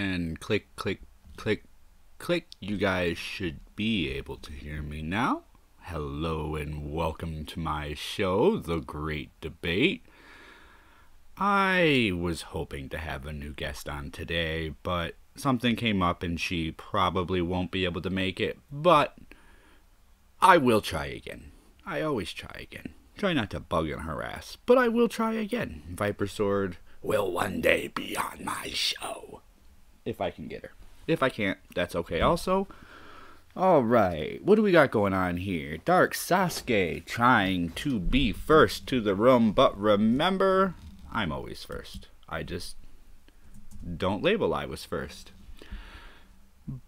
and click, click, click, click. You guys should be able to hear me now. Hello and welcome to my show, The Great Debate. I was hoping to have a new guest on today, but something came up and she probably won't be able to make it, but I will try again. I always try again. Try not to bug and harass, but I will try again. Viper Sword will one day be on my show. If I can get her. If I can't, that's okay also. Alright, what do we got going on here? Dark Sasuke trying to be first to the room, but remember, I'm always first. I just don't label I was first.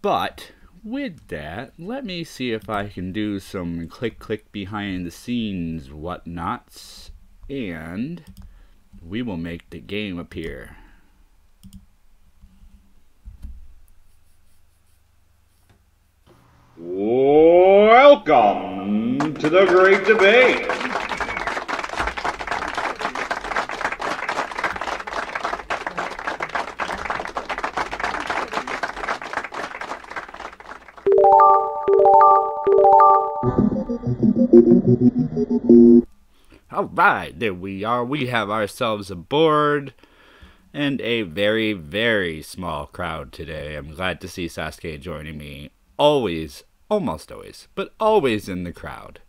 But with that, let me see if I can do some click behind the scenes whatnots, and we will make the game appear. Welcome to the Great Debate. Alright, there we are. We have ourselves a board and a very, very small crowd today. I'm glad to see Sasuke joining me. Always, almost always, but always in the crowd.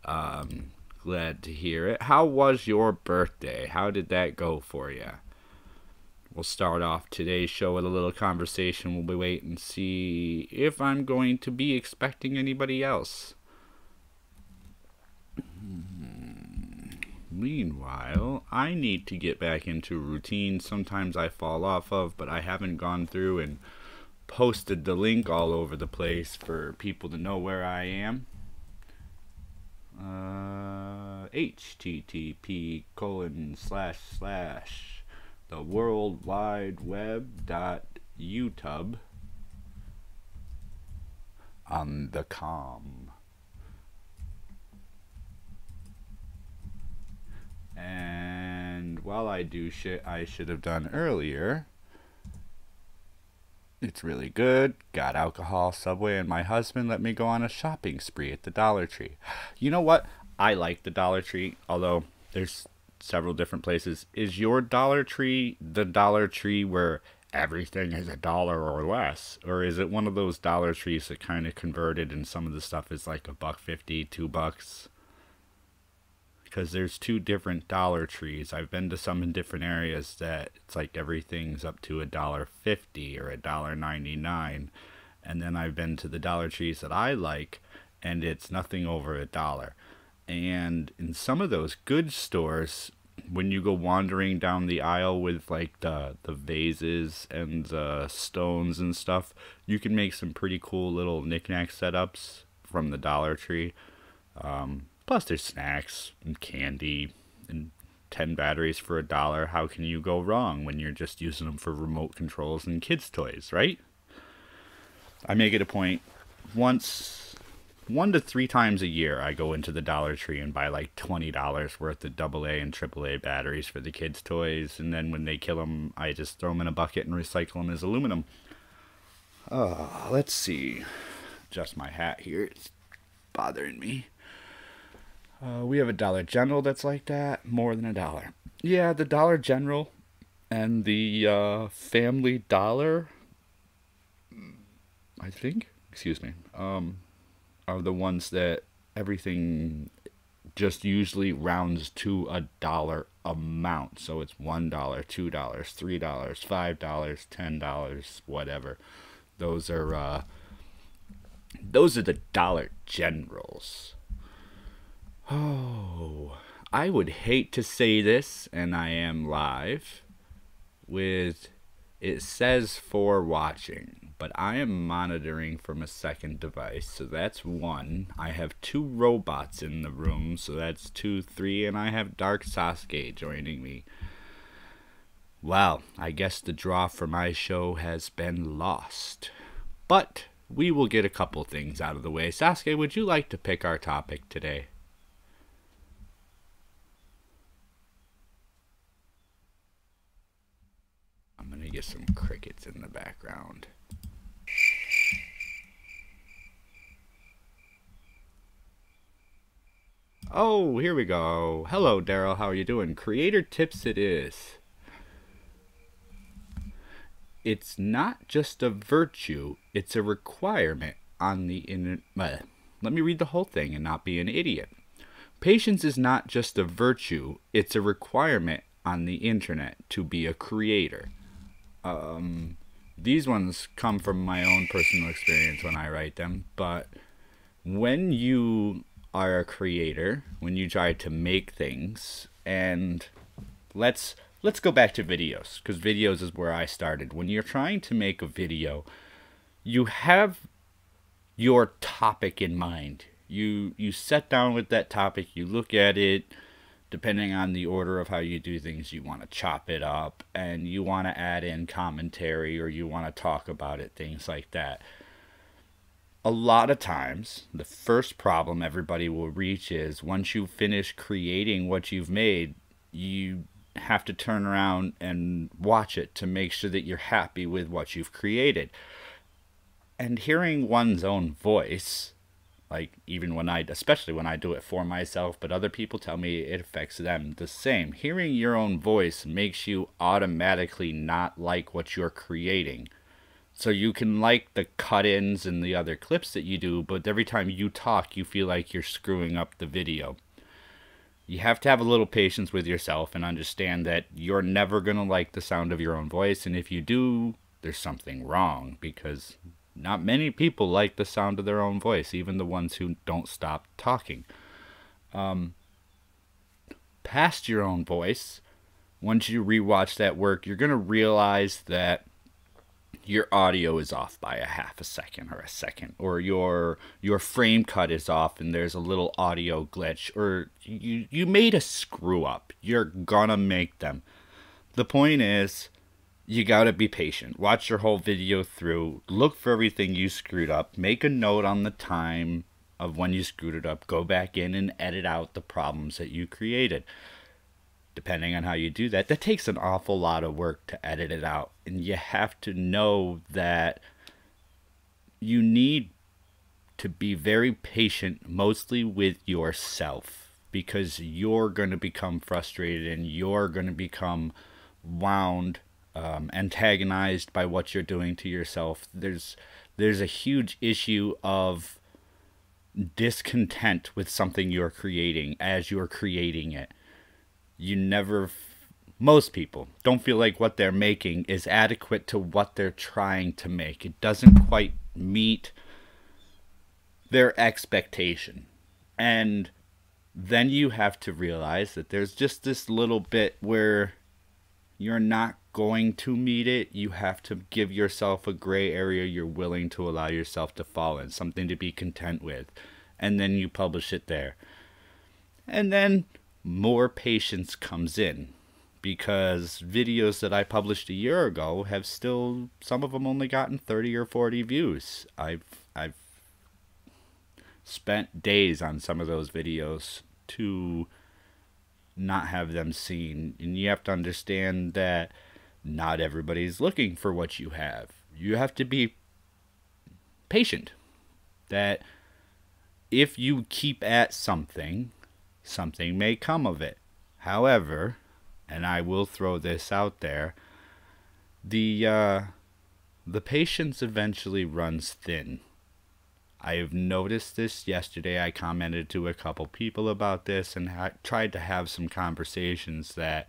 Glad to hear it. How was your birthday? How did that go for you? We'll start off today's show with a little conversation. We'll wait and see if I'm going to be expecting anybody else. Meanwhile, I need to get back into routine. Sometimes I fall off of, but I haven't gone through and posted the link all over the place for people to know where I am. http://theworldwideweb.youtube on the com. And while I do shit I should have done earlier, it's really good. Got alcohol, Subway, and my husband let me go on a shopping spree at the Dollar Tree. You know what? I like the Dollar Tree, although there's several different places. Is your Dollar Tree the Dollar Tree where everything is $1 or less? Or is it one of those Dollar Trees that kind of converted and some of the stuff is like $1.50, $2? Because there's two different Dollar Trees. I've been to some in different areas that it's like everything's up to $1.50 or $1.99. And then I've been to the Dollar Trees that I like, and it's nothing over $1. And in some of those good stores, when you go wandering down the aisle with like the vases and the stones and stuff, you can make some pretty cool little knick-knack setups from the Dollar Tree. Plus there's snacks and candy and 10 batteries for $1. How can you go wrong when you're just using them for remote controls and kids' toys, right? I make it a point, 1 to 3 times a year, I go into the Dollar Tree and buy like $20 worth of AA and AAA batteries for the kids' toys. And then when they kill them, I just throw them in a bucket and recycle them as aluminum. Let's see. Adjust my hat here. It's bothering me. We have a Dollar General that's like that. More than $1. Yeah, the Dollar General and the Family Dollar, I think, excuse me, are the ones that everything just usually rounds to $1 amount. So it's $1, $2, $3, $5, $10, whatever. Those are the Dollar Generals. Oh, I would hate to say this, and I am live, with it says for watching, but I am monitoring from a second device, so that's 1. I have 2 robots in the room, so that's 2, 3, and I have Dark Sasuke joining me. Well, I guess the draw for my show has been lost, but we will get a couple things out of the way. Sasuke, would you like to pick our topic today? get some crickets in the background. Oh, here we go. Hello, Daryl. How are you doing? Creator tips it is. It's not just a virtue, it's a requirement on the internet. Let me read the whole thing and not be an idiot. Patience is not just a virtue, it's a requirement on the internet to be a creator. These ones come from my own personal experience when I write them, but when you are a creator, when you try to make things, and let's go back to videos, because videos is where I started. When you're trying to make a video, you have your topic in mind. You sit down with that topic, you look at it, depending on the order of how you do things, you want to chop it up, and you want to add in commentary, or you want to talk about it, things like that. A lot of times, the first problem everybody will reach is once you finish creating what you've made, you have to turn around and watch it to make sure that you're happy with what you've created. And hearing one's own voice, like even when especially when I do it for myself, but other people tell me it affects them the same. Hearing your own voice makes you automatically not like what you're creating. So you can like the cut-ins and the other clips that you do, but every time you talk, you feel like you're screwing up the video. You have to have a little patience with yourself and understand that you're never going to like the sound of your own voice. And if you do, there's something wrong, because not many people like the sound of their own voice, even the ones who don't stop talking. Past your own voice, once you rewatch that work, you're going to realize that your audio is off by a half a second or a second, or your frame cut is off and there's a little audio glitch, or you made a screw up. You're gonna make them. The point is, you gotta be patient. Watch your whole video through, look for everything you screwed up, make a note on the time of when you screwed it up, go back in and edit out the problems that you created. Depending on how you do that, that takes an awful lot of work to edit it out. And you have to know that you need to be very patient, mostly with yourself, because you're going to become frustrated and you're going to become wound, antagonized by what you're doing to yourself. There's a huge issue of discontent with something you're creating as you're creating it. Most people don't feel like what they're making is adequate to what they're trying to make. It doesn't quite meet their expectation. And then you have to realize that there's just this little bit where you're not going to meet it. You have to give yourself a gray area you're willing to allow yourself to fall in, something to be content with. And then you publish it there. And then more patience comes in, because videos that I published a year ago have still, some of them only gotten 30 or 40 views. I've spent days on some of those videos to not have them seen. And you have to understand that not everybody's looking for what you have. You have to be patient. That if you keep at something, something may come of it. However, and I will throw this out there, the patience eventually runs thin. I have noticed this yesterday. I commented to a couple people about this and tried to have some conversations that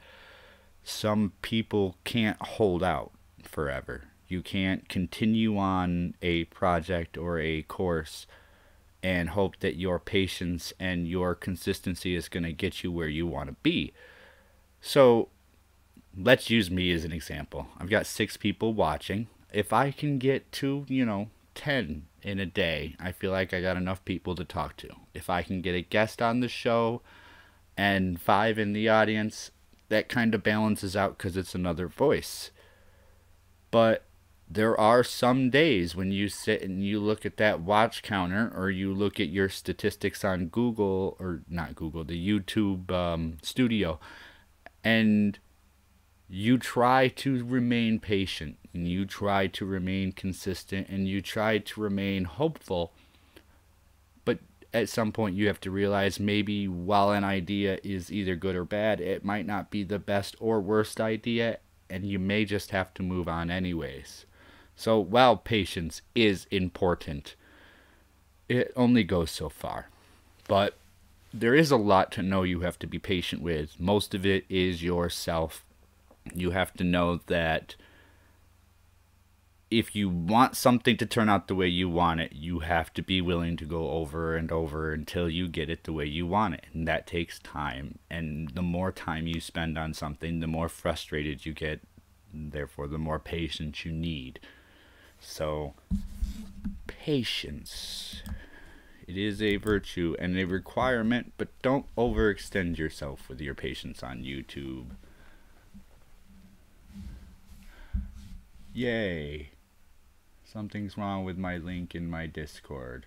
some people can't hold out forever. You can't continue on a project or a course and hope that your patience and your consistency is going to get you where you want to be. So let's use me as an example. I've got 6 people watching. If I can get to, 10 in a day, I feel like I got enough people to talk to. If I can get a guest on the show and 5 in the audience, that kind of balances out because it's another voice. But there are some days when you sit and you look at that watch counter, or you look at your statistics on Google, or not Google, the YouTube studio, and you try to remain patient, and you try to remain consistent, and you try to remain hopeful. But at some point you have to realize maybe while an idea is either good or bad, it might not be the best or worst idea, and you may just have to move on anyways. So while patience is important, it only goes so far. But there is a lot to know you have to be patient with. Most of it is yourself. You have to know that if you want something to turn out the way you want it, you have to be willing to go over and over until you get it the way you want it. And that takes time. And the more time you spend on something, the more frustrated you get. Therefore, the more patience you need. So, patience. It is a virtue and a requirement, but don't overextend yourself with your patience on YouTube. Yay. Something's wrong with my link in my Discord.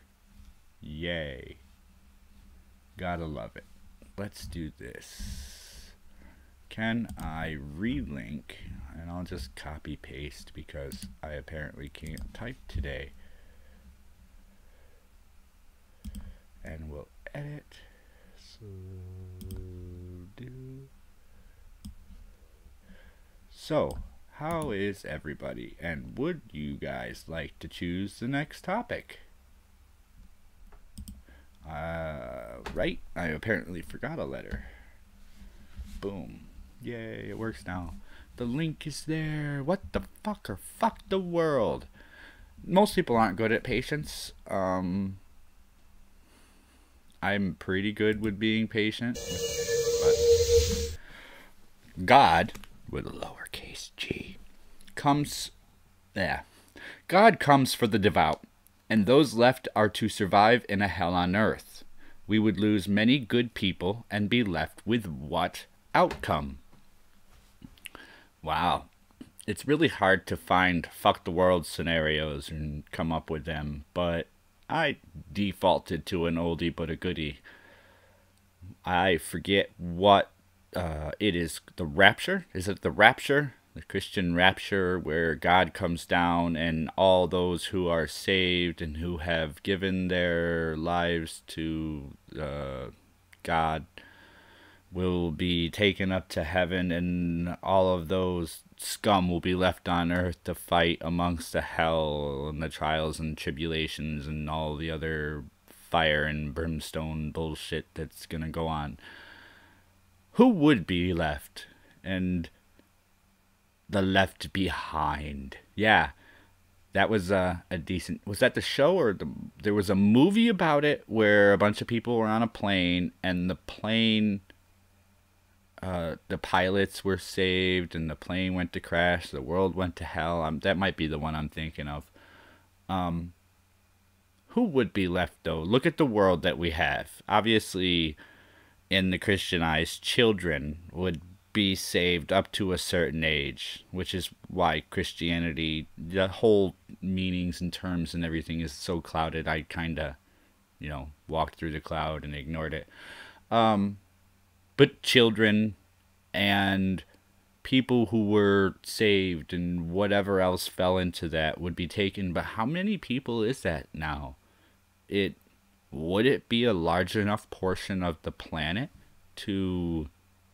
Yay. Gotta love it. Let's do this. Can I relink? And I'll just copy paste because I apparently can't type today. And we'll edit. So, how is everybody? And would you guys like to choose the next topic? Right? I apparently forgot a letter. Boom. Yay, it works now. The link is there. What the fuck, or fuck the world. Most people aren't good at patience. I'm pretty good with being patient. But God, with a lowercase g, comes... Yeah. God comes for the devout, and those left are to survive in a hell on earth. We would lose many good people and be left with what outcome? Wow. It's really hard to find fuck the world scenarios and come up with them, but I defaulted to an oldie but a goodie. I forget what it is. The rapture? Is it the rapture? The Christian rapture, where God comes down and all those who are saved and who have given their lives to God will be taken up to heaven, and all of those scum will be left on earth to fight amongst the hell and the trials and tribulations and all the other fire and brimstone bullshit that's gonna go on. Who would be left? And the left behind. Yeah, that was a decent... Was that the show, or there was a movie about it where a bunch of people were on a plane, and the plane... the pilots were saved, and the plane went to crash. The world went to hell. That might be the one I'm thinking of. Who would be left, though? Look at the world that we have. Obviously, in the Christianized, children would be saved up to a certain age, which is why Christianity, the whole meanings and terms and everything is so clouded. I kind of, walked through the cloud and ignored it. But children and people who were saved and whatever else fell into that would be taken. But how many people is that now? Would it be a large enough portion of the planet to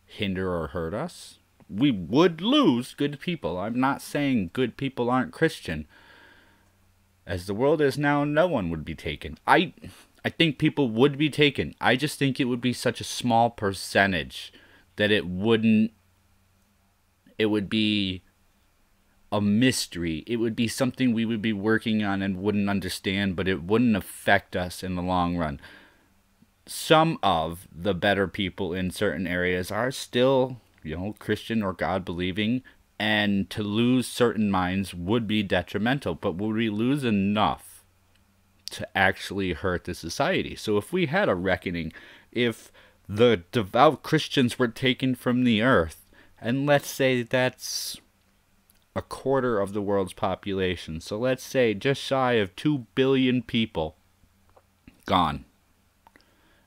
hinder or hurt us? We would lose good people. I'm not saying good people aren't Christian. As the world is now, no one would be taken. I think people would be taken. I just think it would be such a small percentage that it would be a mystery. It would be something we would be working on and wouldn't understand, but it wouldn't affect us in the long run. Some of the better people in certain areas are still, Christian or God-believing, and to lose certain minds would be detrimental. But would we lose enough to actually hurt the society? So if we had a reckoning, if the devout Christians were taken from the earth, and let's say that's a quarter of the world's population, so let's say just shy of 2 billion people gone,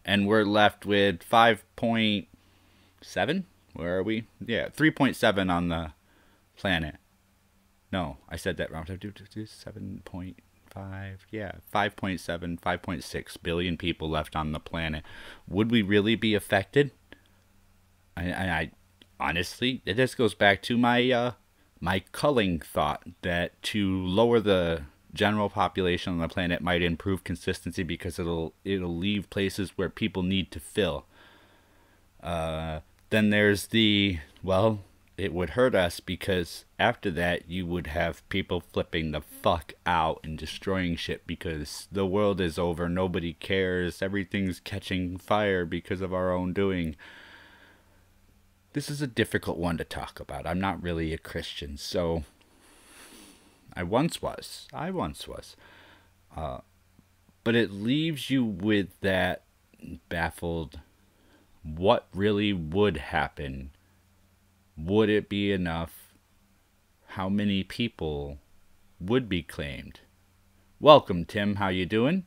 and we're left with 5.7, Where are we? Yeah, 3.7 on the planet. No, I said that wrong. 7.5. Yeah, 5.7, 5.6 billion people left on the planet. Would we really be affected? I honestly, it just goes back to my my culling thought that to lower the general population on the planet might improve consistency because it'll leave places where people need to fill. Then there's the, well, it would hurt us because after that you would have people flipping the fuck out and destroying shit because the world is over, nobody cares, everything's catching fire because of our own doing. This is a difficult one to talk about. I'm not really a Christian, so I once was. But it leaves you with that baffled, what really would happen? Would it be enough? How many people would be claimed? Welcome, Tim. How you doing?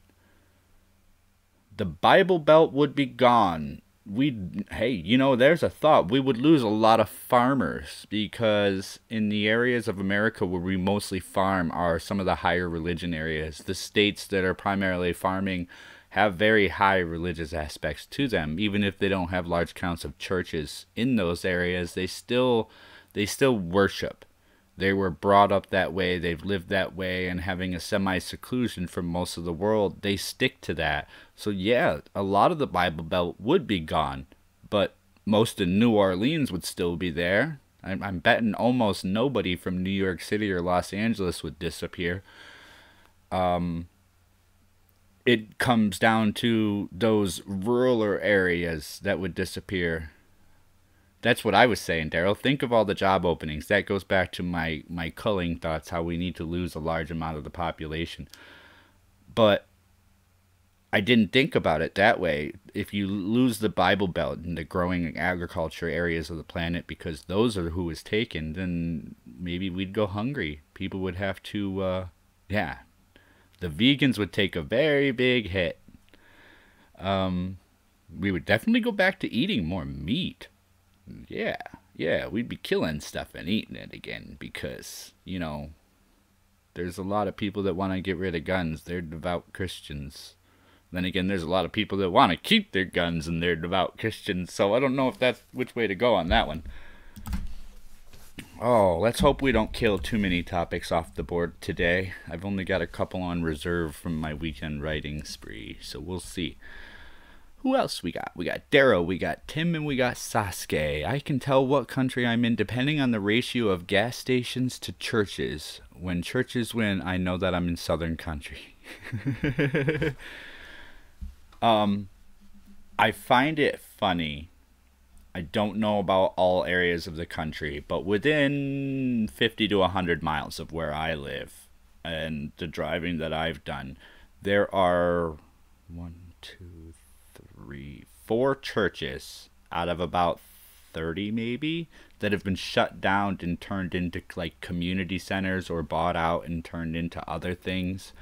The Bible Belt would be gone. Hey, you know, there's a thought. We would lose a lot of farmers because in the areas of America where we mostly farm are some of the higher religion areas. The states that are primarily farming have very high religious aspects to them. Even if they don't have large counts of churches in those areas, they still worship. They were brought up that way, they've lived that way, and having a semi-seclusion from most of the world, they stick to that. So yeah, a lot of the Bible Belt would be gone, but most of New Orleans would still be there. I'm betting almost nobody from New York City or Los Angeles would disappear. It comes down to those rural areas that would disappear. That's what I was saying, Daryl. Think of all the job openings. That goes back to my culling thoughts, how we need to lose a large amount of the population. But I didn't think about it that way. If you lose the Bible Belt and the growing agriculture areas of the planet because those are who is taken, then maybe we'd go hungry. People would have to, the vegans would take a very big hit. We would definitely go back to eating more meat. Yeah, we'd be killing stuff and eating it again because, you know, there's a lot of people that want to get rid of guns. They're devout Christians. Then again, there's a lot of people that want to keep their guns and they're devout Christians. So I don't know if that's which way to go on that one. Oh, let's hope we don't kill too many topics off the board today. I've only got a couple on reserve from my weekend writing spree, so we'll see. Who else we got? We got Darrow, we got Tim, and we got Sasuke. I can tell what country I'm in depending on the ratio of gas stations to churches. When churches win, I know that I'm in southern country. I find it funny. I don't know about all areas of the country, but within 50 to 100 miles of where I live and the driving that I've done, there are 4 churches out of about 30 maybe that have been shut down and turned into like community centers or bought out and turned into other things.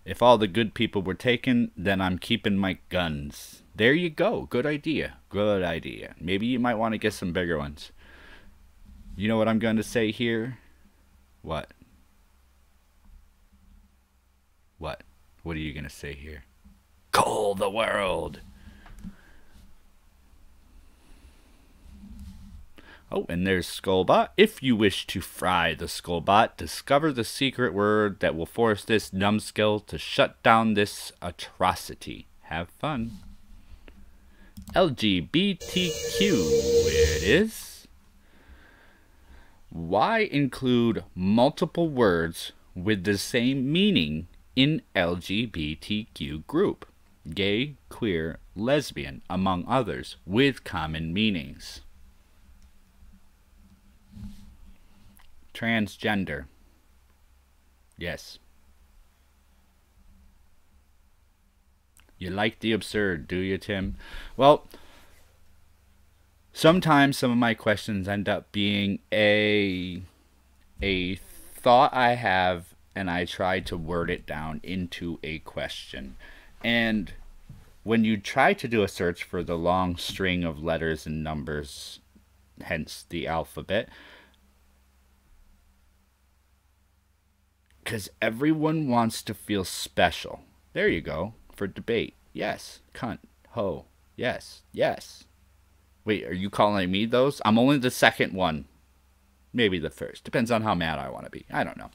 If all the good people were taken, then I'm keeping my guns. There you go. Good idea. Good idea. Maybe you might want to get some bigger ones. You know what I'm going to say here? What? What are you going to say here? Cull the world. Oh, and there's Skullbot. If you wish to fry the Skullbot, discover the secret word that will force this numbskull to shut down this atrocity. Have fun. LGBTQ it is. Why include multiple words with the same meaning in LGBTQ group? Gay, queer, lesbian, among others, with common meanings. Transgender. Yes. You like the absurd, do you, Tim? Well, sometimes some of my questions end up being a thought I have, and I try to word it down into a question. And when you try to do a search for the long string of letters and numbers, hence the alphabet, because everyone wants to feel special. There you go, for debate. Yes, cunt, ho, yes, yes. Wait, are you calling me those? I'm only the second one. Maybe the first. Depends on how mad I want to be. I don't know.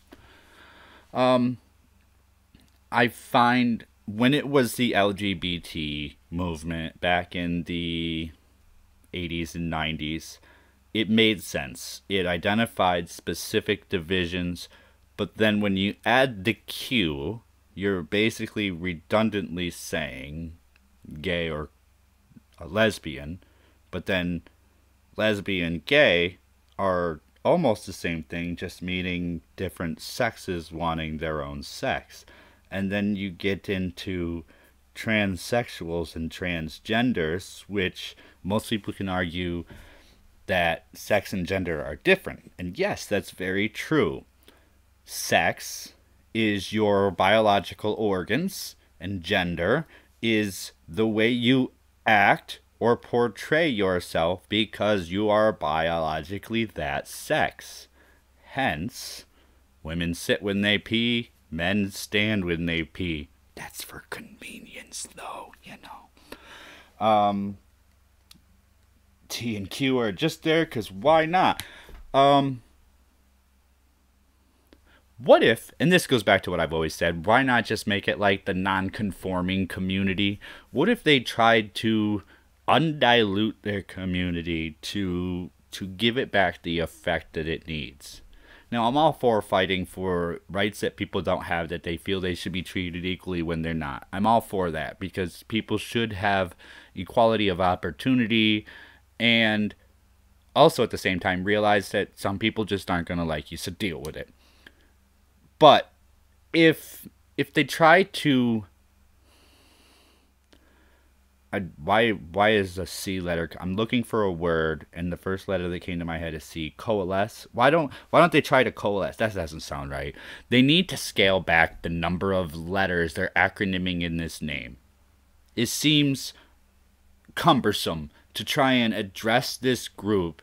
I find when it was the LGBT movement back in the 80s and 90s, it made sense. It identified specific divisions, but then when you add the Q, you're basically redundantly saying gay or a lesbian, but then lesbian, gay are almost the same thing, just meaning different sexes wanting their own sex. And then you get into transsexuals and transgenders, which most people can argue that sex and gender are different. And yes, that's very true. Sex is your biological organs, and gender is the way you act or portray yourself because you are biologically that sex. Hence, women sit when they pee, men stand when they pee. That's for convenience, though, you know. T and Q are just there because why not? What if, and this goes back to what I've always said, why not just make it like the non-conforming community? What if they tried to undilute their community to give it back the effect that it needs? Now, I'm all for fighting for rights that people don't have, that they feel they should be treated equally when they're not. I'm all for that, because people should have equality of opportunity, and also at the same time realize that some people just aren't going to like you, so deal with it. But if they try to... why is a C letter? I'm looking for a word, and the first letter that came to my head is C. Coalesce. Why don't they try to coalesce? That doesn't sound right. They need to scale back the number of letters they're acronyming in this name. It seems cumbersome to try and address this group,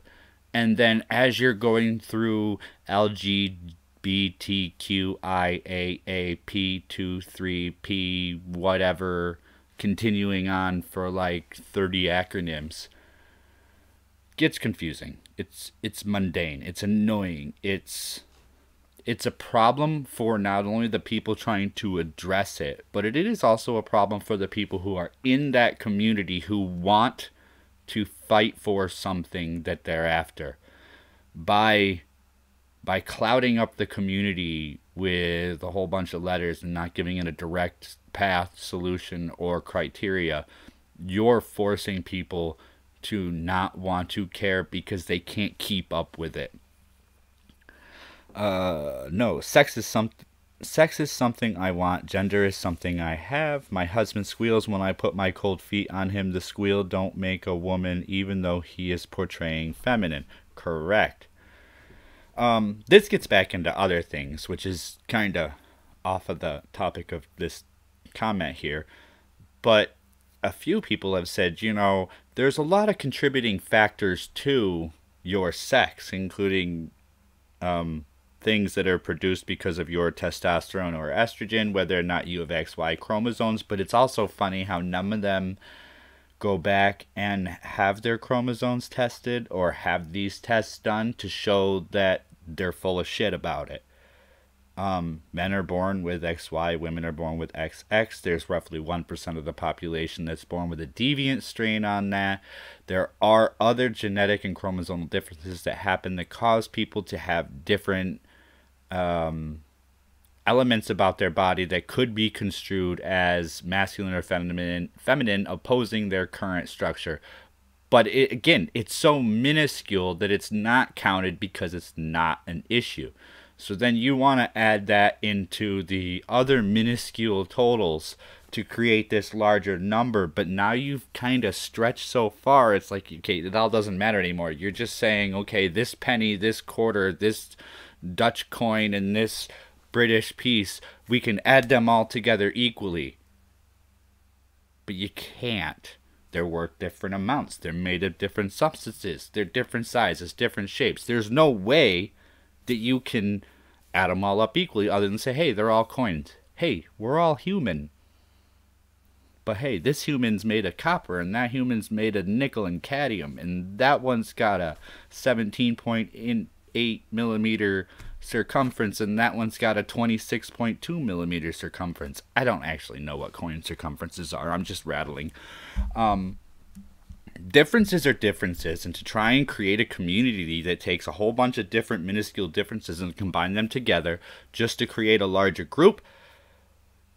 and then as you're going through LGBTQIAAP23P whatever, continuing on for like 30 acronyms, gets confusing. It's mundane. It's annoying. It's a problem for not only the people trying to address it, but it is also a problem for the people who are in that community who want to fight for something that they're after. By clouding up the community with a whole bunch of letters and not giving it a direct path, solution, or criteria, you're forcing people to not want to care because they can't keep up with it. No, sex is something I want. Gender is something I have. My husband squeals when I put my cold feet on him. The squeal don't make a woman, even though he is portraying feminine. Correct. This gets back into other things, which is kind of off of the topic of this comment here. But a few people have said, you know, there's a lot of contributing factors to your sex, including things that are produced because of your testosterone or estrogen, whether or not you have XY chromosomes. But it's also funny how none of them go back and have their chromosomes tested or have these tests done to show that they're full of shit about it. Men are born with XY, women are born with XX. There's roughly 1% of the population that's born with a deviant strain on that. There are other genetic and chromosomal differences that happen that cause people to have different elements about their body that could be construed as masculine or feminine, opposing their current structure. But again, it's so minuscule that it's not counted because it's not an issue. So then you want to add that into the other minuscule totals to create this larger number. But now you've kind of stretched so far, it's like, okay, it all doesn't matter anymore. You're just saying, okay, this penny, this quarter, this Dutch coin, and this British piece, we can add them all together equally. but you can't. They're worth different amounts. They're made of different substances. They're different sizes, different shapes. There's no way that you can add them all up equally other than say, hey, they're all coins. Hey, we're all human. But hey, this human's made of copper, and that human's made of nickel and cadmium, and that one's got a 17.8 millimeter circumference, and that one's got a 26.2 millimeter circumference. I don't actually know what coin circumferences are. I'm just rattling. Differences are differences, and to try and create a community that takes a whole bunch of different minuscule differences and combine them together just to create a larger group,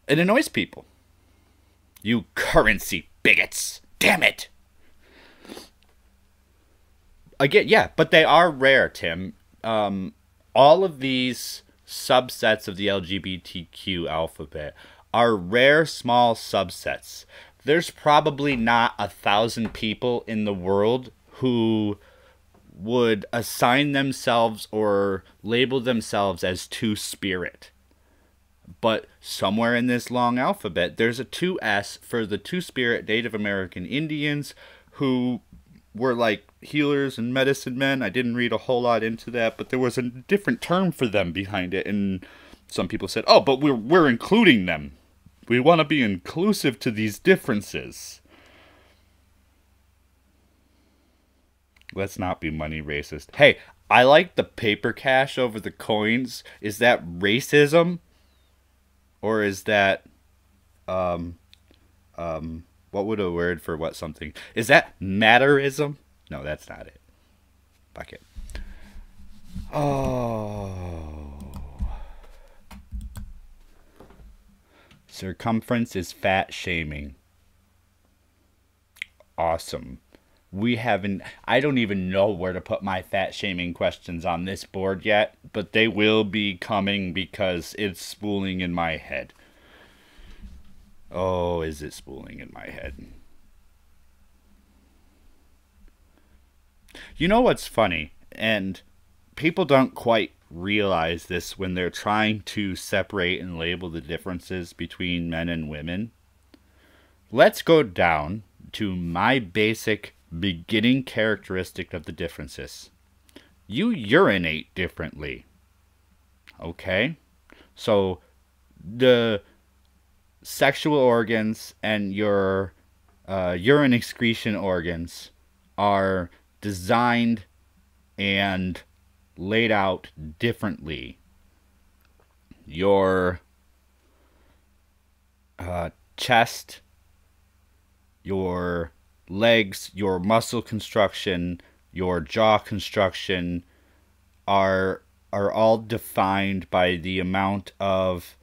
it annoys people. You currency bigots. Damn it. Again, yeah, but they are rare, Tim. All of these subsets of the LGBTQ alphabet are rare small subsets. There's probably not 1,000 people in the world who would assign themselves or label themselves as Two-Spirit. But somewhere in this long alphabet, there's a 2S for the Two-Spirit Native American Indians who were like healers and medicine men. I didn't read a whole lot into that, but there was a different term for them behind it. And some people said, oh, but we're including them. We want to be inclusive to these differences. Let's not be money racist. Hey, I like the paper cash over the coins. Is that racism? Or is that, what would a word for what something? Is that matterism? No, that's not it. Fuck it. Oh. Circumference is fat shaming. Awesome. I don't even know where to put my fat shaming questions on this board yet, but they will be coming because it's spooling in my head. Oh, is it spooling in my head? You know what's funny? And people don't quite realize this when they're trying to separate and label the differences between men and women. Let's go down to my basic beginning characteristic of the differences. You urinate differently. Okay? So the sexual organs and your urine excretion organs are designed and laid out differently. Your chest, your legs, your muscle construction, your jaw construction are all defined by the amount of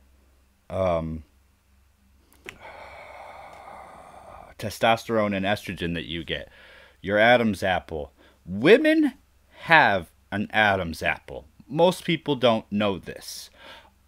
testosterone and estrogen that you get. Your Adam's apple. Women have an Adam's apple. Most people don't know this.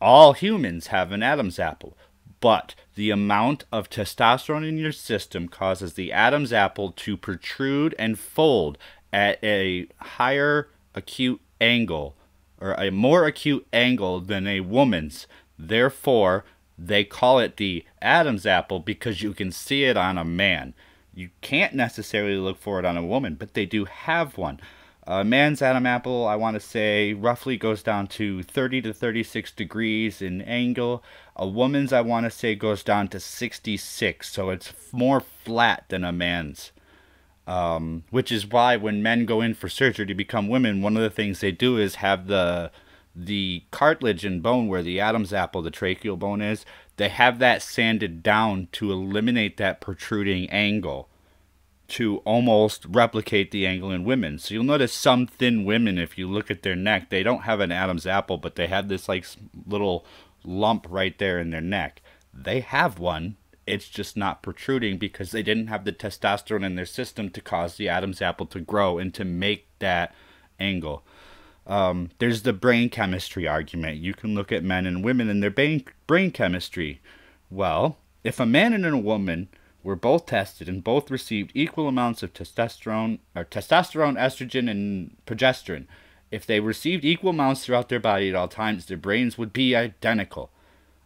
All humans have an Adam's apple. But the amount of testosterone in your system causes the Adam's apple to protrude and fold at a higher acute angle, or a more acute angle than a woman's. Therefore, they call it the Adam's apple because you can see it on a man. You can't necessarily look for it on a woman, but they do have one. A man's Adam apple, I want to say, roughly goes down to 30 to 36 degrees in angle. A woman's, I want to say, goes down to 66, so it's more flat than a man's. Which is why when men go in for surgery to become women, one of the things they do is have the cartilage and bone where the Adam's apple, the tracheal bone is, they have that sanded down to eliminate that protruding angle, to almost replicate the angle in women. So you'll notice some thin women, if you look at their neck, they don't have an Adam's apple, but they have this like little lump right there in their neck. They have one. It's just not protruding because they didn't have the testosterone in their system to cause the Adam's apple to grow and to make that angle. There's the brain chemistry argument. You can look at men and women and their brain chemistry. Well, if a man and a woman were both tested and both received equal amounts of testosterone, estrogen, and progesterone, if they received equal amounts throughout their body at all times, their brains would be identical.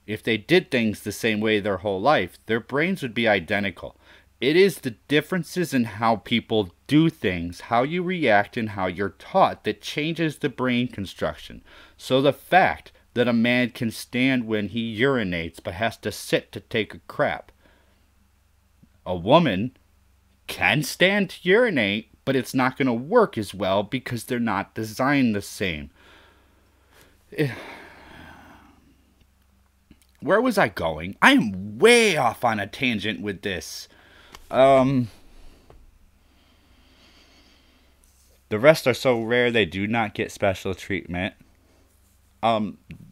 If they did things the same way their whole life, their brains would be identical. It is the differences in how people do things, how you react, and how you're taught that changes the brain construction. So the fact that a man can stand when he urinates but has to sit to take a crap. A woman can stand to urinate, but it's not going to work as well because they're not designed the same. Where was I going? I am way off on a tangent with this. The rest are so rare they do not get special treatment.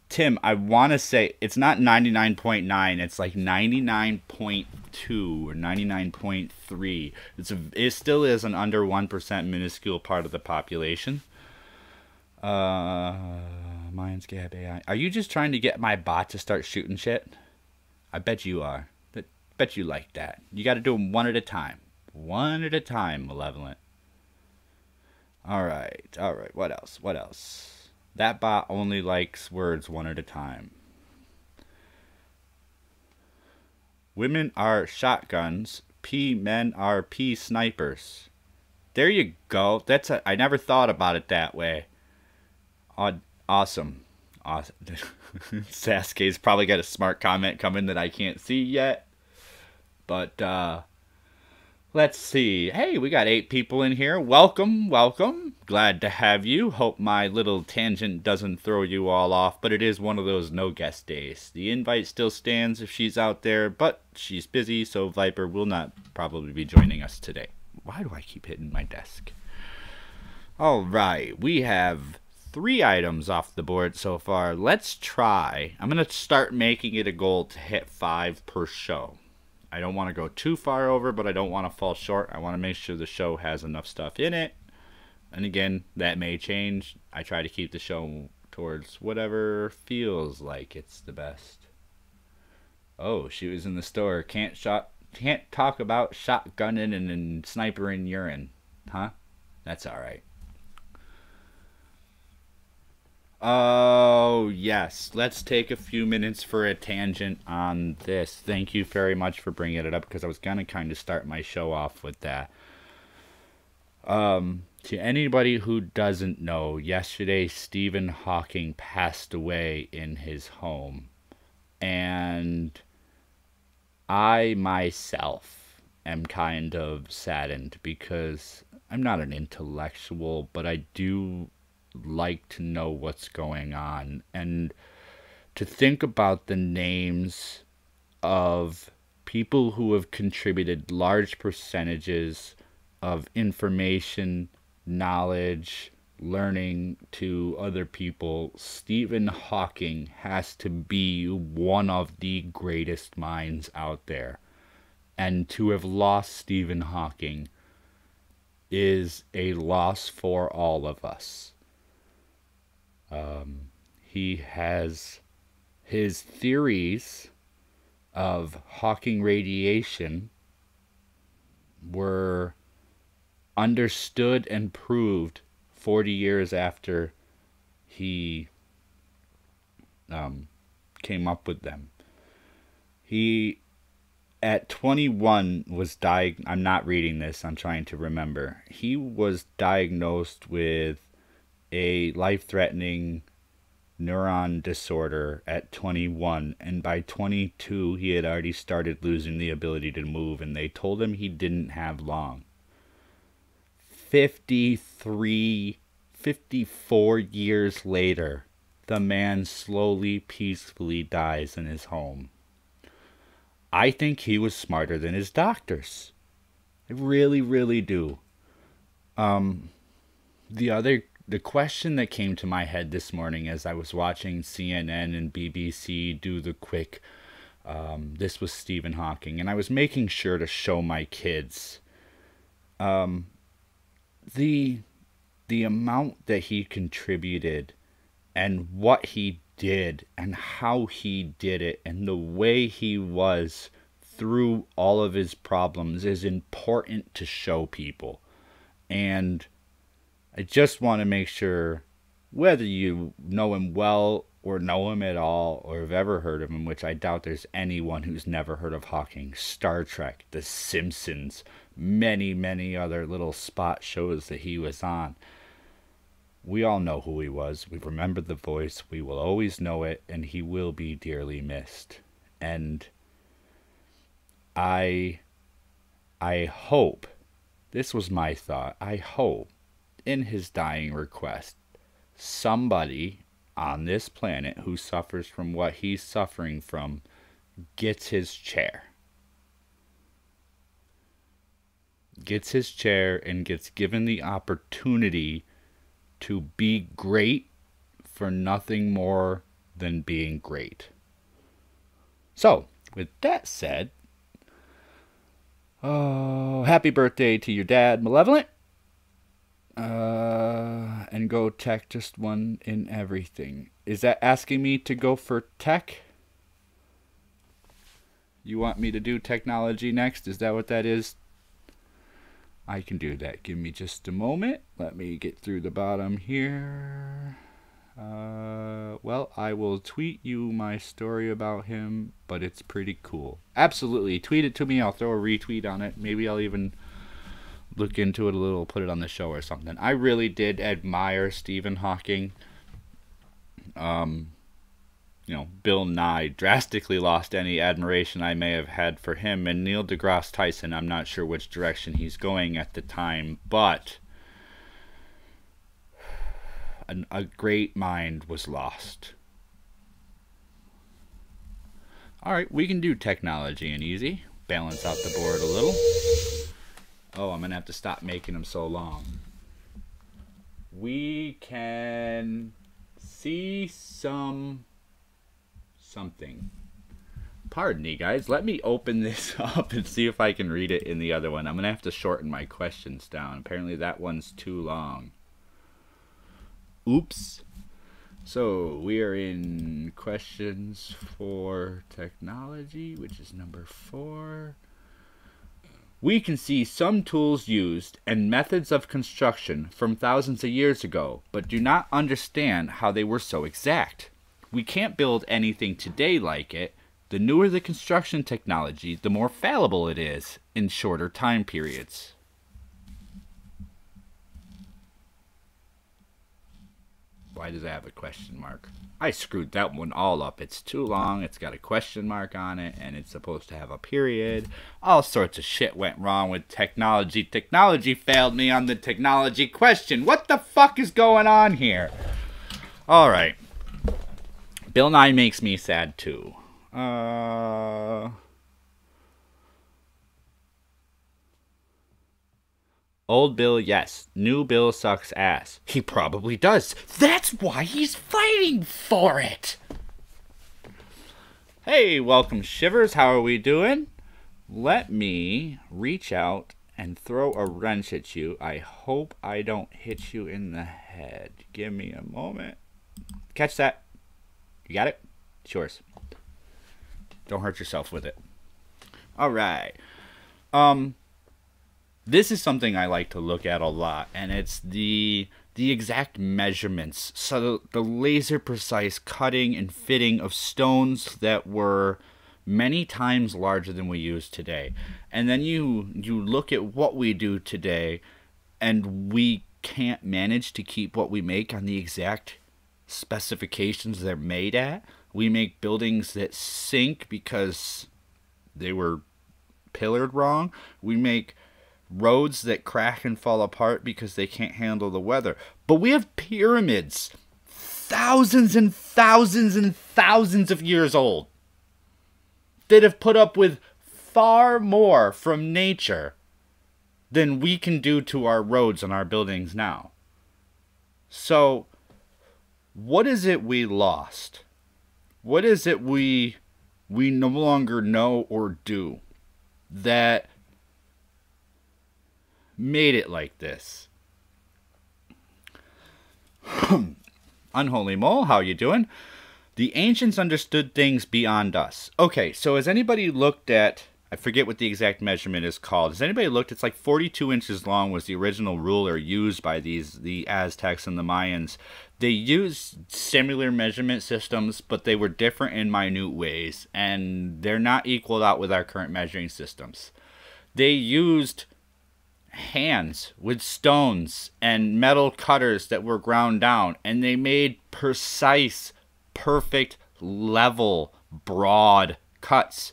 Tim, I want to say it's not 99.9, it's like 99.2 or 99.3. It still is an under 1% minuscule part of the population. Mine's Gab AI. Are you just trying to get my bot to start shooting shit? I bet you are. I bet you like that. You got to do them one at a time. One at a time, Malevolent. All right. What else? That bot only likes words one at a time. Women are shotguns. Men are snipers. There you go. I never thought about it that way. Awesome. Sasuke's probably got a smart comment coming that I can't see yet. But let's see. Hey, we got 8 people in here. Welcome. Glad to have you. Hope my little tangent doesn't throw you all off, but it is one of those no guest days. The invite still stands if she's out there, but she's busy, so Viper will not probably be joining us today. Why do I keep hitting my desk? All right, we have 3 items off the board so far. Let's try. I'm going to start making it a goal to hit 5 per show. I don't want to go too far over, but I don't want to fall short. I want to make sure the show has enough stuff in it. And again, that may change. I try to keep the show towards whatever feels like it's the best. Oh, she was in the store. Can't talk about shotgunning and snipering urine. Huh? That's alright. Oh, yes. Let's take a few minutes for a tangent on this. Thank you very much for bringing it up, because I was going to kind of start my show off with that. To anybody who doesn't know, yesterday Stephen Hawking passed away in his home. And I myself am kind of saddened, because I'm not an intellectual, but I do like to know what's going on, and to think about the names of people who have contributed large percentages of information, knowledge, learning to other people. Stephen Hawking has to be one of the greatest minds out there, and to have lost Stephen Hawking is a loss for all of us. He has his theories of Hawking radiation were understood and proved 40 years after he came up with them. He, at 21, was I'm not reading this, I'm trying to remember. He was diagnosed with a life-threatening neuron disorder at 21, and by 22 he had already started losing the ability to move, and they told him he didn't have long. 54 years later, the man slowly, peacefully dies in his home. I think he was smarter than his doctors. I really, really do. The question that came to my head this morning as I was watching CNN and BBC do the quick, this was Stephen Hawking, and I was making sure to show my kids the amount that he contributed and what he did and how he did it and the way he was through all of his problems is important to show people. And I just want to make sure, whether you know him well or know him at all or have ever heard of him, which I doubt there's anyone who's never heard of Hawking, Star Trek, The Simpsons, many, many other little spot shows that he was on. We all know who he was. We remember the voice. We will always know it, and he will be dearly missed. And I hope, this was my thought, I hope in his dying request, somebody on this planet who suffers from what he's suffering from gets his chair. Gets his chair and gets given the opportunity to be great for nothing more than being great. So, with that said, happy birthday to your dad, Malevolent. And go tech, just one in everything. Is that asking me to go for tech? You want me to do technology next? Is that what that is? I can do that. Give me just a moment. Let me get through the bottom here. Well, I will tweet you my story about him, but it's pretty cool. Absolutely. Tweet it to me. I'll throw a retweet on it. Maybe I'll even look into it a little, put it on the show or something. I really did admire Stephen Hawking. Bill Nye drastically lost any admiration I may have had for him. And Neil deGrasse Tyson, I'm not sure which direction he's going at the time, but a great mind was lost. Alright, we can do technology and easy. Balance out the board a little. Oh, I'm going to have to stop making them so long. We can see something. Pardon me, guys. Let me open this up and see if I can read it in the other one. I'm going to have to shorten my questions down. Apparently that one's too long. Oops. So, we are in questions for technology, which is number 4. We can see some tools used and methods of construction from thousands of years ago, but do not understand how they were so exact. We can't build anything today like it. The newer the construction technology, the more fallible it is in shorter time periods. Why does it have a question mark? I screwed that one all up. It's too long. It's got a question mark on it, and it's supposed to have a period. All sorts of shit went wrong with technology. Technology failed me on the technology question. What the fuck is going on here? All right. Bill Nye makes me sad, too. Old Bill, yes. New Bill sucks ass. He probably does. That's why he's fighting for it. Hey, welcome, Shivers. How are we doing? Let me reach out and throw a wrench at you. I hope I don't hit you in the head. Give me a moment. Catch that. You got it? It's yours. Don't hurt yourself with it. All right. This is something I like to look at a lot, and it's the exact measurements. So the laser precise cutting and fitting of stones that were many times larger than we use today. And then you look at what we do today, and we can't manage to keep what we make on the exact specifications they're made at. We make buildings that sink because they were pillared wrong. We make roads that crack and fall apart because they can't handle the weather. But we have pyramids thousands and thousands and thousands of years old that have put up with far more from nature than we can do to our roads and our buildings now. So, what is it we lost? What is it we no longer know or do that made it like this? Unholy Mole, how you doing? The ancients understood things beyond us. Okay, so has anybody looked at, I forget what the exact measurement is called. Has anybody looked? It's like 42 inches long was the original ruler used by the Aztecs and the Mayans. They used similar measurement systems, but they were different in minute ways, and they're not equaled out with our current measuring systems. They used hands with stones and metal cutters that were ground down, and they made precise, perfect, level, broad cuts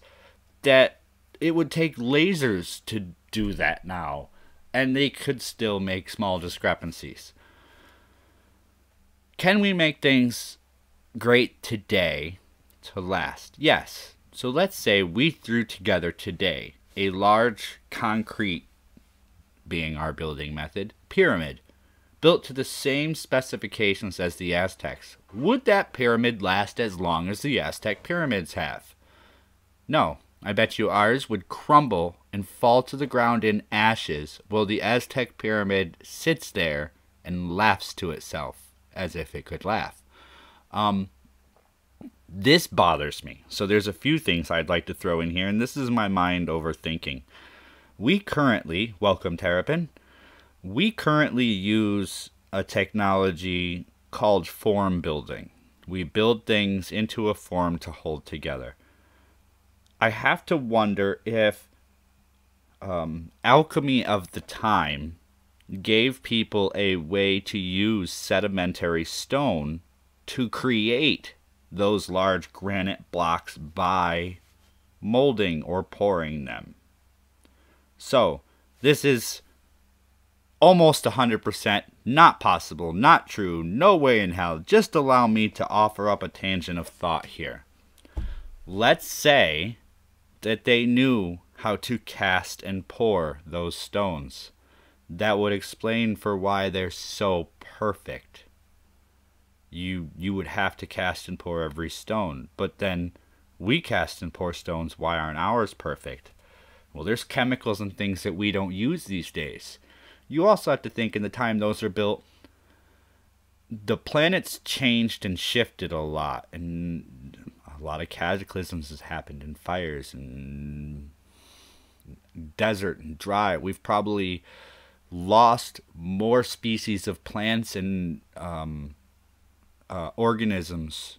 that it would take lasers to do that now, and they could still make small discrepancies. Can we make things great today to last? Yes. So let's say we threw together today a large concrete, being our building method, pyramid, built to the same specifications as the Aztecs. Would that pyramid last as long as the Aztec pyramids have? No. I bet you ours would crumble and fall to the ground in ashes, while the Aztec pyramid sits there and laughs to itself as if it could laugh. This bothers me. So there's a few things I'd like to throw in here, and this is my mind overthinking. We currently, welcome Terrapin, we currently use a technology called form building. We build things into a form to hold together. I have to wonder if alchemy of the time gave people a way to use sedimentary stone to create those large granite blocks by molding or pouring them. So, this is almost 100% not possible, not true, no way in hell. Just allow me to offer up a tangent of thought here. Let's say that they knew how to cast and pour those stones. That would explain for why they're so perfect. You would have to cast and pour every stone, but then we cast and pour stones. Why aren't ours perfect? Well, there's chemicals and things that we don't use these days. You also have to think in the time those are built, the planet's changed and shifted a lot, and a lot of cataclysms has happened, and fires and desert and dry. We've probably lost more species of plants and organisms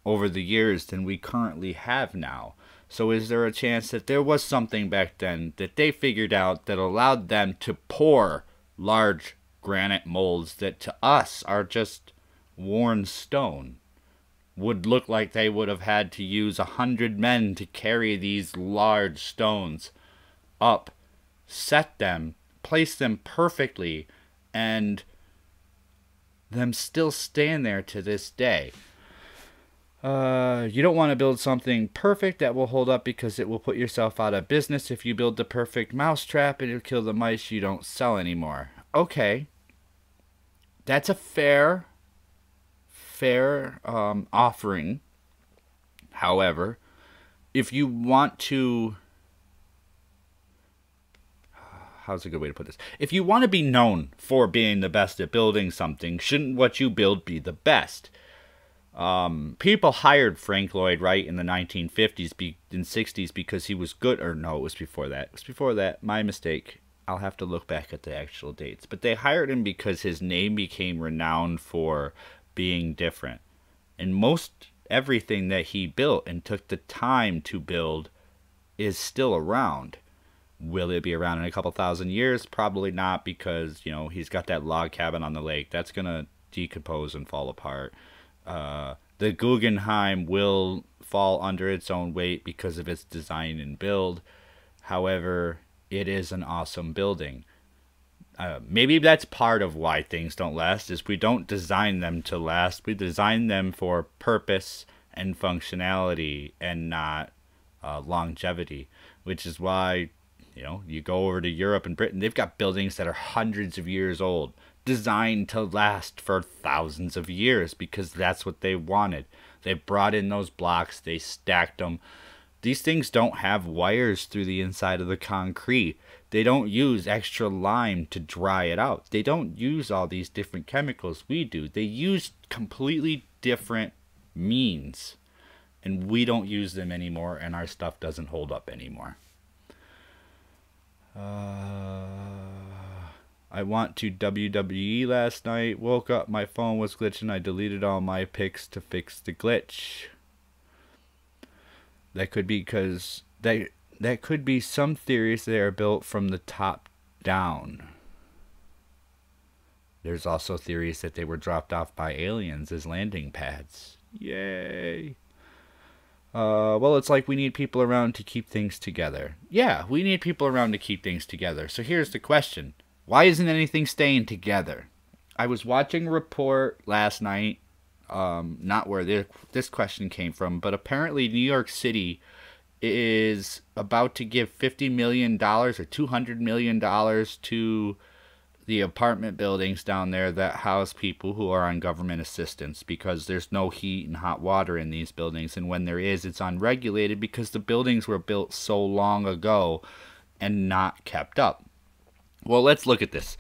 over the years than we currently have now. So is there a chance that there was something back then that they figured out that allowed them to pour large granite molds that to us are just worn stone? Would look like they would have had to use 100 men to carry these large stones up, set them, place them perfectly, and them still stand there to this day. You don't want to build something perfect that will hold up, because it will put yourself out of business. If you build the perfect mousetrap, it'll kill the mice you don't sell anymore. Okay. That's a fair offering. However, if you want to... how's a good way to put this? If you want to be known for being the best at building something, shouldn't what you build be the best? People hired Frank Lloyd Wright in the 1950s and 60s because he was good. Or no, it was before that. It was before that. My mistake. I'll have to look back at the actual dates. But they hired him because his name became renowned for being different. And most everything that he built and took the time to build is still around. Will it be around in a couple thousand years? Probably not, because, you know, he's got that log cabin on the lake. That's going to decompose and fall apart. The Guggenheim will fall under its own weight because of its design and build. However, it is an awesome building. Maybe that's part of why things don't last, is we don't design them to last. We design them for purpose and functionality and not longevity, which is why, you know, you go over to Europe and Britain, they've got buildings that are hundreds of years old, designed to last for thousands of years, because that's what they wanted. They brought in those blocks, they stacked them. These things don't have wires through the inside of the concrete. They don't use extra lime to dry it out. They don't use all these different chemicals we do. They use completely different means, and we don't use them anymore, and our stuff doesn't hold up anymore. I went to WWE last night. Woke up, my phone was glitching. I deleted all my pics to fix the glitch. That could be because that could be some theories that are built from the top down. There's also theories that they were dropped off by aliens as landing pads. Yay. Well, it's like we need people around to keep things together. Yeah, we need people around to keep things together. So here's the question. Why isn't anything staying together? I was watching a report last night, not where this question came from, but apparently New York City is about to give $50 million or $200 million to the apartment buildings down there that house people who are on government assistance because there's no heat and hot water in these buildings, and when there is, it's unregulated because the buildings were built so long ago and not kept up. Well, let's look at this.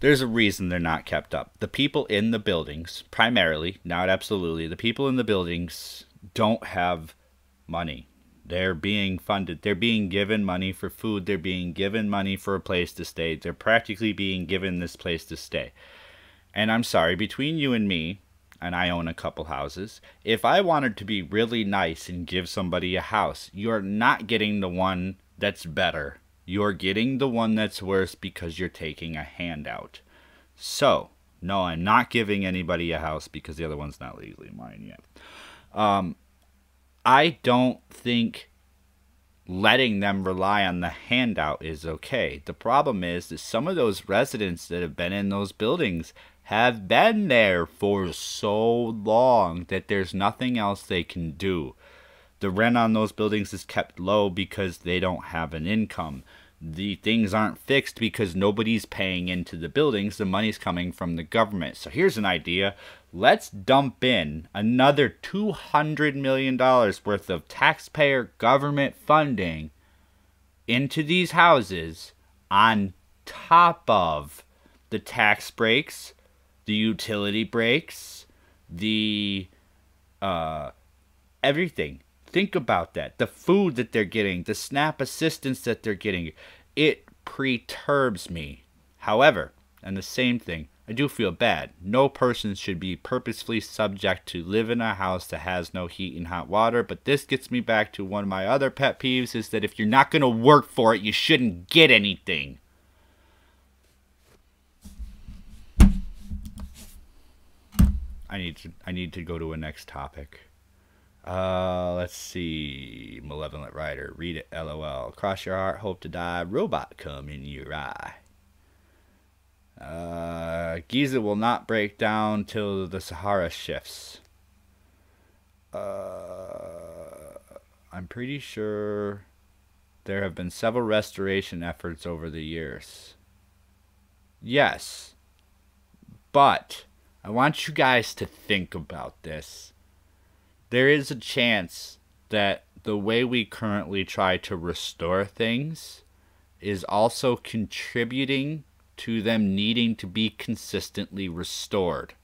There's a reason they're not kept up. The people in the buildings, primarily, not absolutely, the people in the buildings don't have money. They're being funded. They're being given money for food. They're being given money for a place to stay. They're practically being given this place to stay. And I'm sorry, between you and me, and I own a couple houses, if I wanted to be really nice and give somebody a house, you're not getting the one that's better. You're getting the one that's worse because you're taking a handout. So, no, I'm not giving anybody a house because the other one's not legally mine yet. I don't think letting them rely on the handout is okay. The problem is that some of those residents that have been in those buildings have been there for so long that there's nothing else they can do. The rent on those buildings is kept low because they don't have an income. The things aren't fixed because nobody's paying into the buildings. The money's coming from the government. So here's an idea. Let's dump in another $200 million worth of taxpayer government funding into these houses on top of the tax breaks, the utility breaks, the everything. Think about that. The food that they're getting, the SNAP assistance that they're getting, it perturbs me. However, and the same thing, I do feel bad. No person should be purposefully subject to live in a house that has no heat and hot water. But this gets me back to one of my other pet peeves, is that if you're not going to work for it, you shouldn't get anything. I need to go to a next topic. Let's see. Malevolent Writer. Read it, LOL. Cross your heart, hope to die. Robot come in your eye. Giza will not break down till the Sahara shifts. I'm pretty sure there have been several restoration efforts over the years. Yes. But I want you guys to think about this. There is a chance that the way we currently try to restore things is also contributing to them needing to be consistently restored.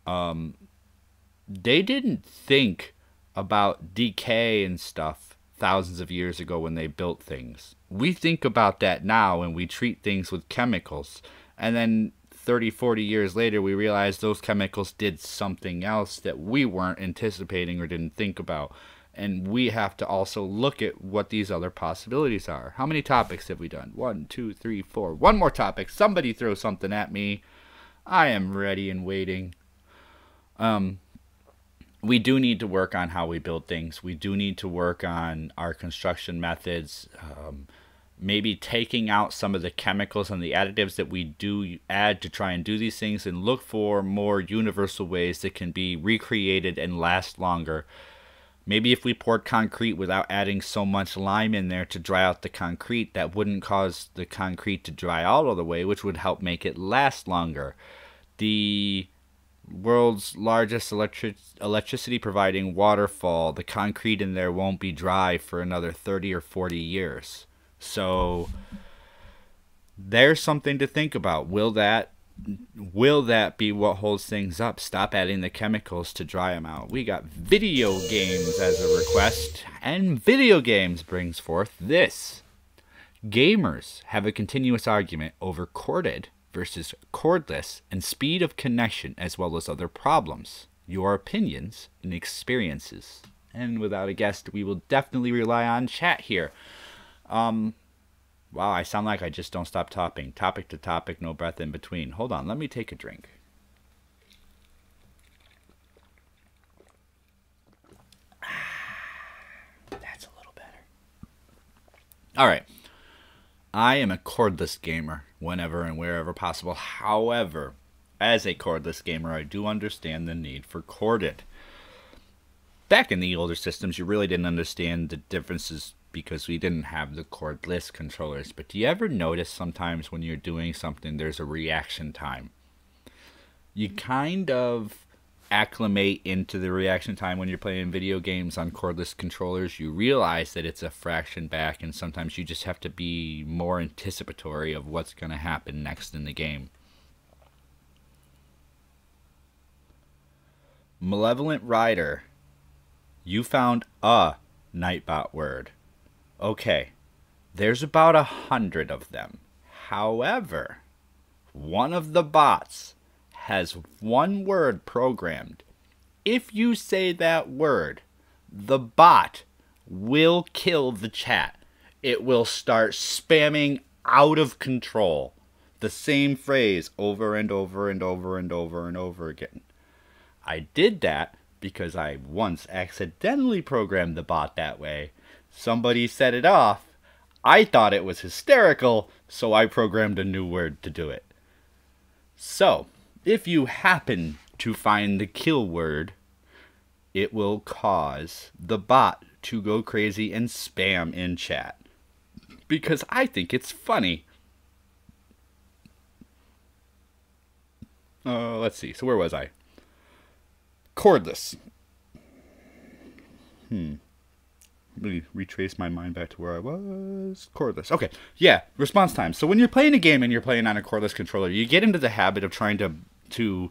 They didn't think about decay and stuff thousands of years ago when they built things. We think about that now and we treat things with chemicals. And then 30, 40 years later, we realize those chemicals did something else that we weren't anticipating or didn't think about. And we have to also look at what these other possibilities are. How many topics have we done? 1, 2, 3, 4. One more topic. Somebody throw something at me. I am ready and waiting. We do need to work on how we build things. We do need to work on our construction methods. Maybe taking out some of the chemicals and the additives that we do add to try and do these things, and look for more universal ways that can be recreated and last longer. Maybe if we poured concrete without adding so much lime in there to dry out the concrete, that wouldn't cause the concrete to dry out all the way, which would help make it last longer. The world's largest electricity providing waterfall, the concrete in there won't be dry for another 30 or 40 years. So there's something to think about. Will that be what holds things up? Stop adding the chemicals to dry them out. We got video games as a request, and video games brings forth this. Gamers have a continuous argument over corded versus cordless and speed of connection, as well as other problems, your opinions and experiences. And without a guest, we will definitely rely on chat here. Wow, I sound like I just don't stop talking. Topic to topic, no breath in between. Hold on, let me take a drink. That's a little better. All right. I am a cordless gamer whenever and wherever possible. However, as a cordless gamer, I do understand the need for corded. Back in the older systems, you really didn't understand the differences because we didn't have the cordless controllers. But do you ever notice sometimes when you're doing something, there's a reaction time? You kind of acclimate into the reaction time when you're playing video games on cordless controllers. You realize that it's a fraction back, and sometimes you just have to be more anticipatory of what's going to happen next in the game. Malevolent Rider, you found a Nightbot word. Okay, there's about 100 of them. However, one of the bots has one word programmed. If you say that word, the bot will kill the chat. It will start spamming out of control the same phrase over and over and over and over and over again. I did that because I once accidentally programmed the bot that way. Somebody set it off. I thought it was hysterical, so I programmed a new word to do it. So, if you happen to find the kill word, it will cause the bot to go crazy and spam in chat. Because I think it's funny. Let's see. So where was I? Cordless. Let me retrace my mind back to where I was. Cordless. Okay. Yeah. Response time. So when you're playing a game and you're playing on a cordless controller, you get into the habit of trying to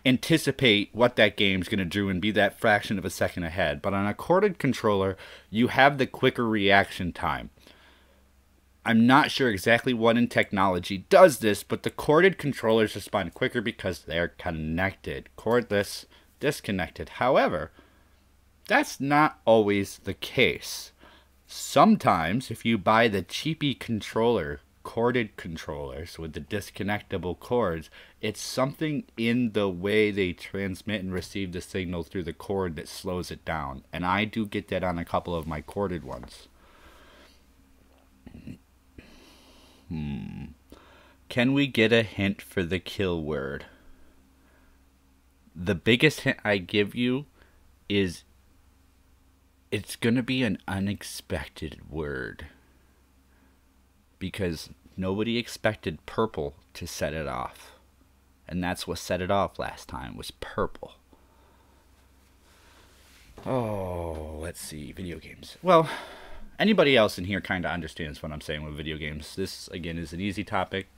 anticipate what that game's going to do and be that fraction of a second ahead. But on a corded controller, you have the quicker reaction time. I'm not sure exactly what in technology does this, but the corded controllers respond quicker because they're connected. Cordless, disconnected. However, that's not always the case. Sometimes, if you buy the cheapy controller, corded controllers with the disconnectable cords, it's something in the way they transmit and receive the signal through the cord that slows it down. And I do get that on a couple of my corded ones. Can we get a hint for the kill word? The biggest hint I give you is it's going to be an unexpected word. Because nobody expected purple to set it off. And that's what set it off last time, was purple. Oh, let's see, video games. Well, anybody else in here kind of understands what I'm saying with video games. This, again, is an easy topic.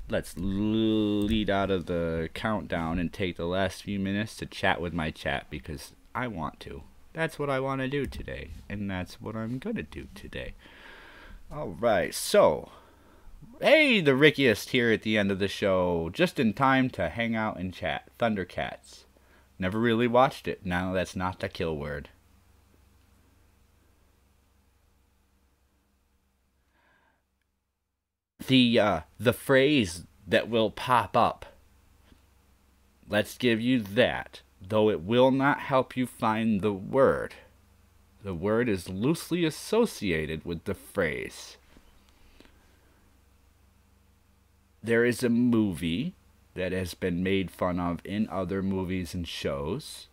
Let's lead out of the countdown and take the last few minutes to chat with my chat because I want to. That's what I want to do today, and that's what I'm going to do today. Alright, so, hey, the Rickiest here at the end of the show, just in time to hang out and chat. Thundercats. Never really watched it. No, that's not the kill word. The phrase that will pop up. Let's give you that, though it will not help you find the word. The word is loosely associated with the phrase. There is a movie that has been made fun of in other movies and shows.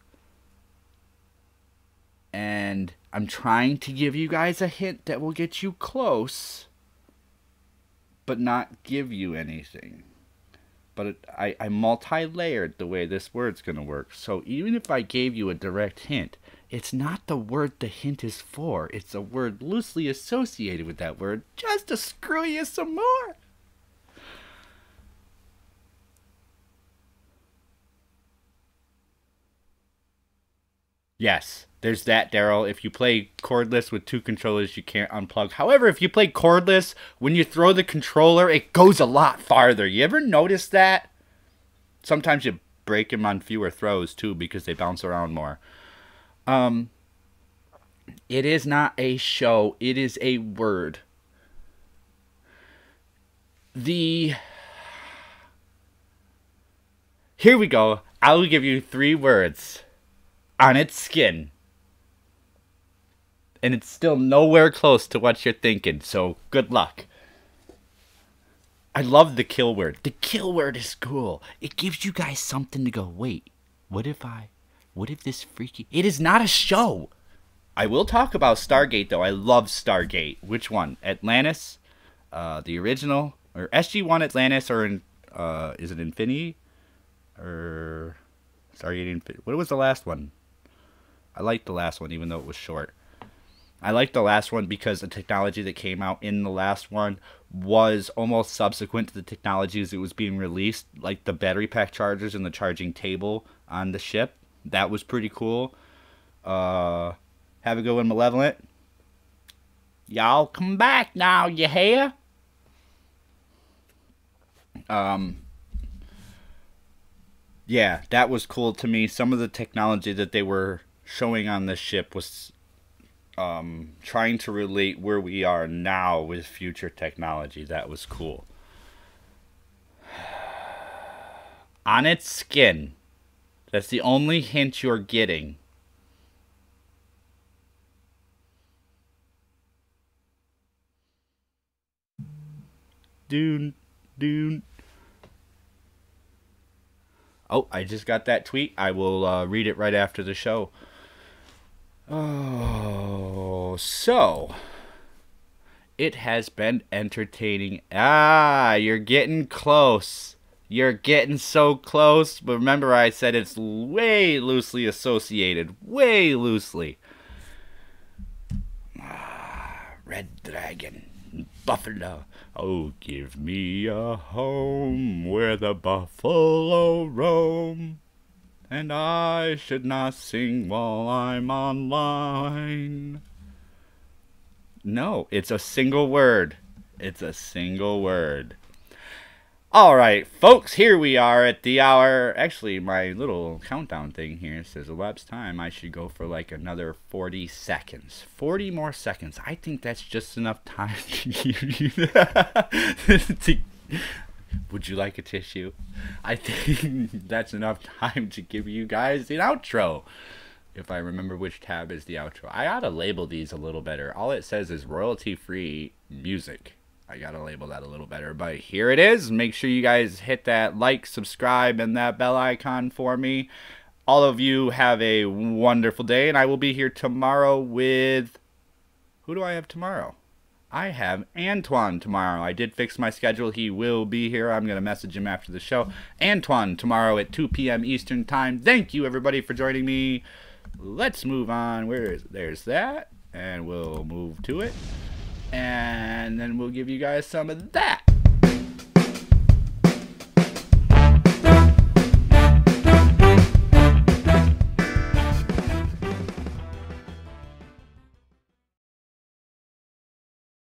And I'm trying to give you guys a hint that will get you close, but not give you anything. But I multi-layered the way this word's going to work. So even if I gave you a direct hint, it's not the word the hint is for. It's a word loosely associated with that word just to screw you some more. Yes, there's that, Daryl. If you play cordless with 2 controllers, you can't unplug. However, if you play cordless, when you throw the controller, it goes a lot farther. You ever notice that? Sometimes you break them on fewer throws, too, because they bounce around more. It is not a show. It is a word. Here we go. I will give you 3 words. On its skin. And it's still nowhere close to what you're thinking, so good luck. I love the kill word. The kill word is cool. It gives you guys something to go, wait, what if this freaky... It is not a show. I will talk about Stargate, though. I love Stargate. Which one? Atlantis? The original? Or SG-1 Atlantis, or is it Infinity? Or Stargate Infinity? What was the last one? I liked the last one, even though it was short. I liked the last one because the technology that came out in the last one was almost subsequent to the technologies that was being released, like the battery pack chargers and the charging table on the ship. That was pretty cool. Have a good one, Malevolent. Y'all come back now, you hear? Yeah, that was cool to me. Some of the technology that they were showing on this ship was trying to relate where we are now with future technology. That was cool. On its skin. That's the only hint you're getting. Dune. Oh, I just got that tweet. I will read it right after the show. Oh, so it has been entertaining. You're getting close. You're getting so close. But remember, I said it's way loosely associated. Way loosely. Red Dragon. Buffalo. Oh, give me a home where the buffalo roam. And I should not sing while I'm online. No, it's a single word. It's a single word. Alright, folks, here we are at the hour. Actually, my little countdown thing here says elapsed time. I should go for like another 40 seconds. 40 more seconds. I think that's just enough time to give you Would you like a tissue? I think that's enough time to give you guys an outro. If I remember which tab is the outro. I gotta label these a little better. All it says is royalty-free music. I gotta label that a little better. But here it is. Make sure you guys hit that like, subscribe, and that bell icon for me. All of you have a wonderful day. And I will be here tomorrow with... Who do I have tomorrow? I have Antoine tomorrow. I did fix my schedule. He will be here. I'm going to message him after the show. Antoine tomorrow at 2 p.m. Eastern Time. Thank you, everybody, for joining me. Let's move on. There's that. And we'll move to it. And then we'll give you guys some of that.